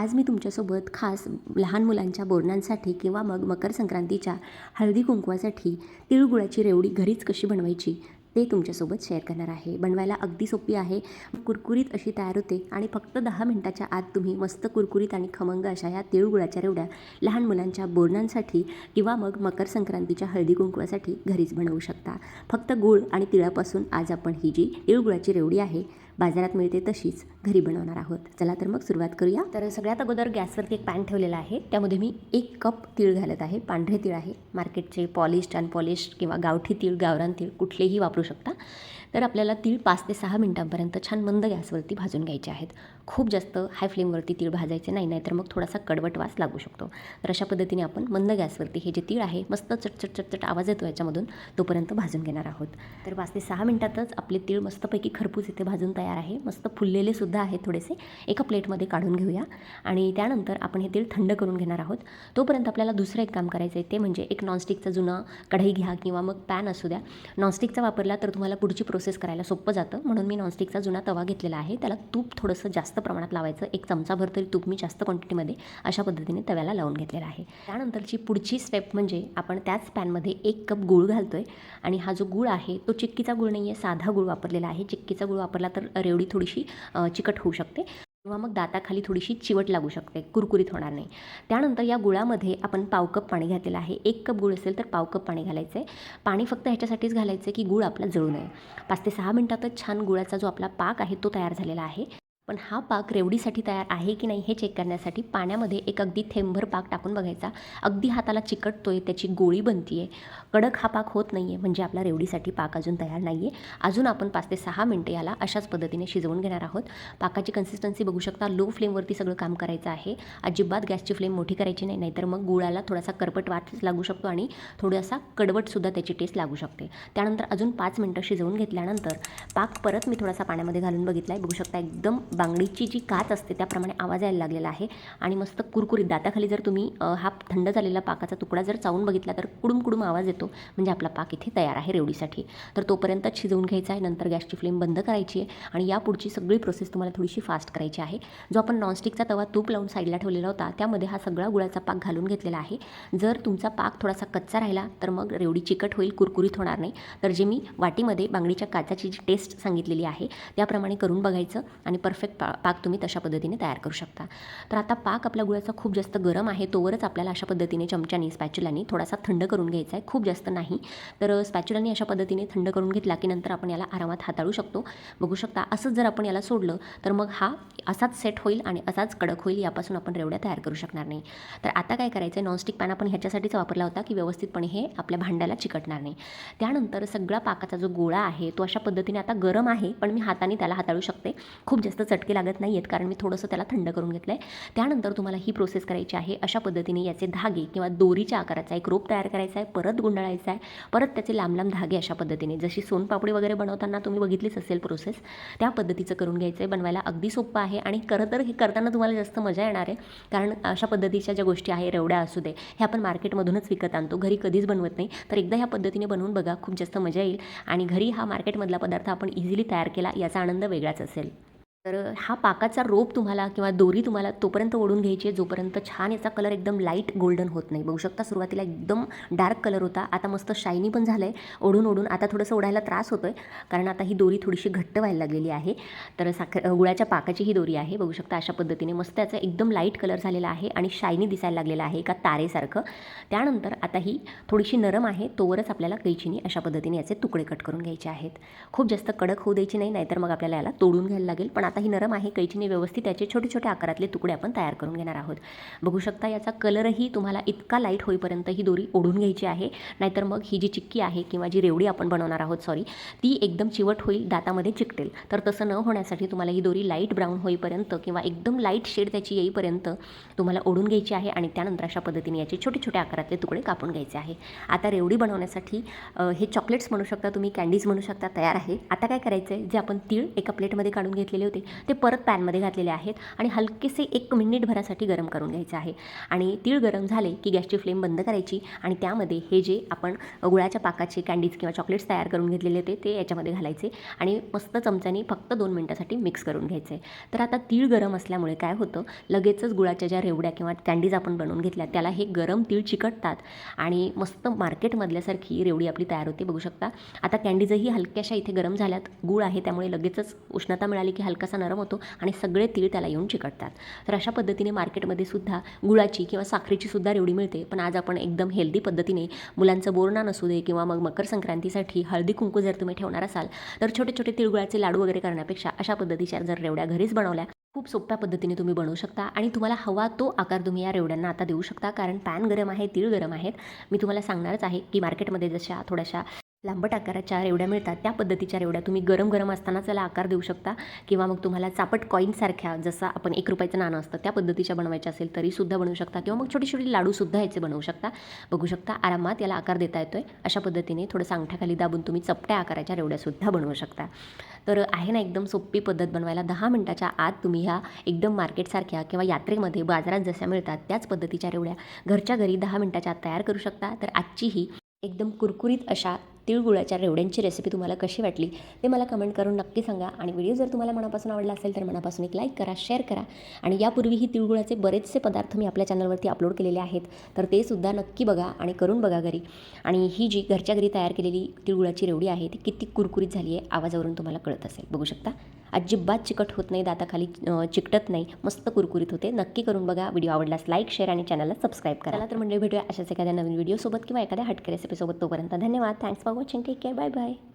आज मी तुमच्यासोबत खास लहान मुलांच्या बोरणांसाठी किंवा मग मकर संक्रांतीच्या हळदी कुंकवासाठी तिळगुळाची रेवडी घरीच कशी बनवायची ते तुमच्यासोबत शेअर करणार आहे. बनवायला अगदी सोपी आहे, कुरकुरीत अशी तयार होते आणि फक्त 10 मिनिटाच्या आत तुम्ही मस्त कुरकुरीत आणि खमंग अशा या तिळगुळाच्या रेवड्या लहान मुलांच्या बोरणांसाठी किंवा मग मकर संक्रांतीच्या हळदी कुंकवासाठी घरीच बनवू शकता. फक्त गूळ आणि तिळापासून आज आपण ही जी तिळगुळाची रेवडी आहे बाजारात मिळते तशीच घरी बनवणार आहोत. चला तर मग सुरुवात करूया. तर सगळ्यात अगोदर गॅसवरती एक पॅन ठेवलेला आहे, त्यामध्ये मी 1 कप तीळ घालत आहे. पांढरे तीळ आहे, मार्केटचे पॉलिश्ड अनपॉलिश्ड किंवा गावठी तीळ गावरान तीळ कुठलेही वापरू शकता. तर आपल्याला तीळ 5 ते 6 मिनिटांपर्यंत छान मंद गॅसवरती भाजून घ्यायचे आहेत. खूप जास्त हाय फ्लेमवरती तीळ भाजायचे नाही, तर मग थोडासा कडवट वास लागू शकतो. तर अशा पद्धतीने आपण मंद गॅसवरती हे जे तीळ आहे मस्त चटचट चटचट आवाज येतो याच्यामधून तोपर्यंत भाजून घेणार आहोत. तर 5 ते 6 मिनिटातच आपले तीळ मस्तपैकी खरपूस इथे भाजून तयार आहे. मस्त फुललेले सुद्धा आहेत थोडेसे. एका प्लेटमध्ये काढून घेऊया आणि त्यानंतर आपण हे तीळ थंड करून घेणार आहोत. तोपर्यंत आपल्याला दुसरं एक काम करायचं आहे, ते म्हणजे एक नॉनस्टिकचा जुना कढई घ्या किंवा मग पॅन असू द्या. नॉनस्टिकचा वापरला तर तुम्हाला पुढची प्रोसेस करायला सोपं जातं, म्हणून मी नॉनस्टिकचा जुना तवा घेतलेला आहे. त्याला तूप थोडंसं जास्त प्रमाणात लावायचं. 1 चमचाभर तरी तूप मी जास्त क्वांटिटीमध्ये अशा पद्धतीने तव्याला लावून घेतलेला आहे. त्यानंतरची पुढची स्टेप म्हणजे आपण त्याच पॅनमध्ये 1 कप गूळ घालतोय आणि हा जो गूळ आहे तो चिक्कीचा गूळ नाही आहे, साधा गूळ वापरलेला आहे. चिक्कीचा गूळ वापरला तर रेवडी थोडीशी चिकट होऊ शकते किंवा मग दाताखाली थोडीशी चिवट लागू शकते, कुरकुरीत होणार नाही. त्यानंतर या गुळामध्ये आपण पाव कप पाणी घातलेलं आहे. 1 कप गूळ असेल तर पाव कप पाणी घालायचं आहे. पाणी फक्त ह्याच्यासाठीच घालायचं आहे की गूळ आपला जळू नये. 5 ते 6 मिनिटातच छान गुळाचा जो आपला पाक आहे तो तयार झालेला आहे. पण हा पाक रेवडीसाठी तयार आहे की नाही हे चेक करण्यासाठी पाण्यामध्ये एक अगदी थेंबभर पाक टाकून बघायचा. अगदी हाताला चिकटतोय, त्याची गोळी बनती आहे, कडक हा पाक होत नाही आहे, म्हणजे आपला रेवडीसाठी पाक अजून तयार नाही आहे. अजून आपण 5 ते 6 मिनटं याला अशाच पद्धतीने शिजवून घेणार आहोत. पाकाची कन्सिस्टन्सी बघू शकता. लो फ्लेमवरती सगळं काम करायचं आहे. अजिबात गॅसची फ्लेम मोठी करायची नाही, नाहीतर मग गुळाला थोडासा करपट वास लागू शकतो आणि थोडासा कडवटसुद्धा त्याची टेस्ट लागू शकते. त्यानंतर अजून 5 मिनटं शिजवून घेतल्यानंतर पाक परत मी थोडासा पाण्यामध्ये घालून बघितला आहे. बघू शकता एकदम बांगडीची जी काच असते त्याप्रमाणे आवाज यायला लागलेला आहे आणि मस्त कुरकुरीत. दाताखाली जर तुम्ही हा थंड झालेला पाकाचा तुकडा जर चावून बघितला तर कुडूम कुडूम आवाज येतो, म्हणजे आपला पाक इथे तयार आहे रेवडीसाठी. तर तोपर्यंत शिजवून घ्यायचा आहे. नंतर गॅसची फ्लेम बंद करायची आहे आणि यापुढची सगळी प्रोसेस तुम्हाला थोडीशी फास्ट करायची आहे. जो आपण नॉनस्टिकचा तवा तूप लावून साईडला ठेवलेला होता त्यामध्ये हा सगळा गुळाचा पाक घालून घेतलेला आहे. जर तुमचा पाक थोडासा कच्चा राहिला तर मग रेवडी चिकट होईल, कुरकुरीत होणार नाही. तर जे मी वाटीमध्ये बांगडीच्या काचाची जी टेस्ट सांगितलेली आहे त्याप्रमाणे करून बघायचं आणि परफेक्ट पाक तुम्ही तशा पद्धतीने तयार करू शकता. तर आता पाक आपल्या गुळाचा खूप जास्त गरम आहे, तोवरच आपल्याला अशा पद्धतीने चमच्यानी स्पॅच्युलानी थोडासा थंड करून घ्यायचा आहे. खूप जास्त नाही. तर स्पॅच्युलानी अशा पद्धतीने थंड करून घेतला की नंतर आपण याला आरामात हाताळू शकतो. बघू शकता असंच जर आपण याला सोडलं तर मग हा असाच सेट होईल आणि असाच कडक होईल, यापासून आपण रेवड्या तयार करू शकणार नाही. तर आता काय करायचं आहे, नॉनस्टिक पॅन आपण ह्याच्यासाठीच वापरला होता की व्यवस्थितपणे हे आपल्या भांड्याला चिकटणार नाही. त्यानंतर सगळा पाकाचा जो गोळा आहे तो अशा पद्धतीने आता गरम आहे, पण मी हाताने त्याला हाताळू शकते. खूप जास्त चटके लागत नाही आहेत कारण मी थोडंसं त्याला थंड करून घेतलं आहे. त्यानंतर तुम्हाला ही प्रोसेस करायची आहे. अशा पद्धतीने याचे धागे किंवा दोरीच्या आकाराचा एक रोप तयार करायचा आहे, परत गुंडाळायचा आहे, परत त्याचे लांब लांब धागे अशा पद्धतीने, जशी सोनपापडी वगैरे बनवताना तुम्ही बघितलीच असेल प्रोसेस, त्या पद्धतीचं करून घ्यायचं आहे. बनवायला अगदी सोपं आहे आणि खरं तर हे करताना तुम्हाला जास्त मजा येणार आहे, कारण अशा पद्धतीच्या ज्या गोष्टी आहे, रेवड्या असू दे, हे आपण मार्केटमधूनच विकत आणतो, घरी कधीच बनवत नाही. तर एकदा ह्या पद्धतीने बनवून बघा, खूप जास्त मजा येईल आणि घरी हा मार्केटमधला पदार्थ आपण इझिली तयार केला याचा आनंद वेगळाच असेल. तर हा पाकाचा रोप तुम्हाला किंवा दोरी तुम्हाला तोपर्यंत ओढून घ्यायची आहे जोपर्यंत छान याचा कलर एकदम लाईट गोल्डन होत नाही. बघू शकता सुरुवातीला एकदम डार्क कलर होता, आता मस्त शायनी पण झालं आहे. ओढून आता थोडंसं ओढायला त्रास होतो आहे कारण आता ही दोरी थोडीशी घट्ट व्हायला लागलेली आहे. तर गुळाच्या पाकाची ही दोरी आहे. बघू शकता अशा पद्धतीने मस्त याचा एकदम लाईट कलर झालेला आहे आणि शायनी दिसायला लागलेला आहे एका तारेसारखं. त्यानंतर आता ही थोडीशी नरम आहे, तोवरच आपल्याला कैचीने अशा पद्धतीने याचे तुकडे कट करून घ्यायचे आहेत. खूप जास्त कडक होऊ द्यायची नाही, नाहीतर मग आपल्याला याला तोडून घ्यायला लागेल. पण आता ही नरम आहे, कैचीने व्यवस्थित याचे छोटे छोटे आकारातले तुकडे आपण तयार करून घेणार आहोत. बघू शकता याचा कलरही तुम्हाला इतका लाईट होईपर्यंत ही दोरी ओढून घ्यायची आहे, नाहीतर मग ही जी चिक्की आहे किंवा जी रेवडी आपण बनवणार आहोत ती एकदम चिवट होईल, दातामध्ये चिकटेल. तर तसं न होण्यासाठी तुम्हाला ही दोरी लाईट ब्राऊन होईपर्यंत किंवा एकदम लाईट शेड त्याची येईपर्यंत तुम्हाला ओढून घ्यायची आहे आणि त्यानंतर अशा पद्धतीने याचे छोटे छोटे आकारातले तुकडे कापून घ्यायचे आहे. आता रेवडी बनवण्यासाठी हे चॉकलेट्स म्हणू शकता तुम्ही, कँडीज म्हणू शकता, तयार आहे. आता काय करायचं आहे, जे आपण तीळ एका प्लेटमध्ये काढून घेतलेले होते ते परत पॅनमध्ये घातलेले आहेत आणि हलकेसे 1 मिनिटभरासाठी गरम करून घ्यायचे आहे. आणि तीळ गरम झाले की गॅसची फ्लेम बंद करायची आणि त्यामध्ये हे जे आपण गुळाच्या पाकाचे कँडीज किंवा चॉकलेट्स तयार करून घेतलेले होते ते याच्यामध्ये घालायचे आणि मस्त चमच्याने फक्त 2 मिनिटासाठी मिक्स करून घ्यायचे. तर आता तीळ गरम असल्यामुळे काय होतं, लगेचच गुळाच्या ज्या रेवड्या किंवा कँडीज आपण बनवून घेतल्या त्याला हे गरम तीळ चिकटतात आणि मस्त मार्केटमधल्यासारखी रेवडी आपली तयार होते. बघू शकता आता कँडीजही हलक्याशा इथे गरम झाल्यात. गूळ आहे त्यामुळे लगेचच उष्णता मिळाली की हलकासा नरम होतो आणि सगळे तीळ त्याला येऊन चिकटतात. तर अशा पद्धतीने मार्केटमध्ये सुद्धा गुळाची किंवा साखरेची सुद्धा रेवडी मिळते. पण आज आपण एकदम हेल्दी पद्धतीने मुलांचं बोरनान असू दे किंवा मग मकर संक्रांतीसाठी हळदी कुंकू जर तुम्ही ठेवणार असाल तर छोटे छोटे तिळगुळाचे लाडू वगैरे करण्यापेक्षा अशा पद्धतीच्या जर रेवड्या घरीच बनवल्या खूप सोप्या पद्धतीने तुम्ही बनवू शकता आणि तुम्हाला हवा तो आकार तुम्ही या रेवड्यांना आता देऊ शकता. कारण पॅन गरम आहे, तीळ गरम आहेत. मी तुम्हाला सांगणारच आहे की मार्केटमध्ये जशा थोड्याशा लांबट आकाराच्या रेवड्या मिळतात त्या पद्धतीच्या रेवड्या तुम्ही गरम गरम असतानाच त्याला आकार देऊ शकता किंवा मग तुम्हाला चापट कॉईनसारख्या जसं आपण 1 रुपयाचं नाणं असतं त्या पद्धतीच्या बनवायच्या असेल तरीसुद्धा बनवू शकता किंवा मग छोटे छोटे लाडूसुद्धा याचे बनवू शकता. बघू शकता आरामात याला आकार देता येतो आहे. अशा पद्धतीने थोडं अंगठ्याखाली दाबून तुम्ही चपट्या आकाराच्या रेवड्यासुद्धा बनवू शकता. तर आहे ना एकदम सोपी पद्धत बनवायला. 10 मिनिटाच्या आत तुम्ही ह्या एकदम मार्केटसारख्या किंवा यात्रेमध्ये बाजारात जशा मिळतात त्याच पद्धतीच्या रेवड्या घरच्या घरी 10 मिनिटाच्या आत तयार करू शकता. तर आजची ही एकदम कुरकुरीत अशा तिळगुळाच्या रेवड्यांची रेसिपी तुम्हाला कशी वाटली ते मला कमेंट करून नक्की सांगा. आणि व्हिडिओ जर तुम्हाला मनापासून आवडला असेल तर मनापासून एक लाईक करा, शेअर करा. आणि यापूर्वीही तिळगुळाचे बरेचसे पदार्थ मी आपल्या चॅनलवरती अपलोड केलेले आहेत तर ते सुद्धा नक्की बघा आणि करून बघा घरी. आणि ही जी घरच्या घरी तयार केलेली तिळगुळाची रेवडी आहे ती किती कुरकुरीत झाली आहे आवाजावरून तुम्हाला कळत असेल. बघू शकता अजिबात चिकट होत नाही, दाताखाली चिकटत नाही, मस्त कुरकुरीत होते. नक्की करून बघा. व्हिडिओ आवडल्यास लाईक, शेअर आणि चॅनलला सबस्क्राईब करा. तर म्हणजे भेटूया अशाच एखाद्या नवीन व्हिडिओसोबत किंवा एखाद्या हटके रेसिपीसोबत. तोपर्यंत धन्यवाद. Thanks for watching. Take care. Bye bye.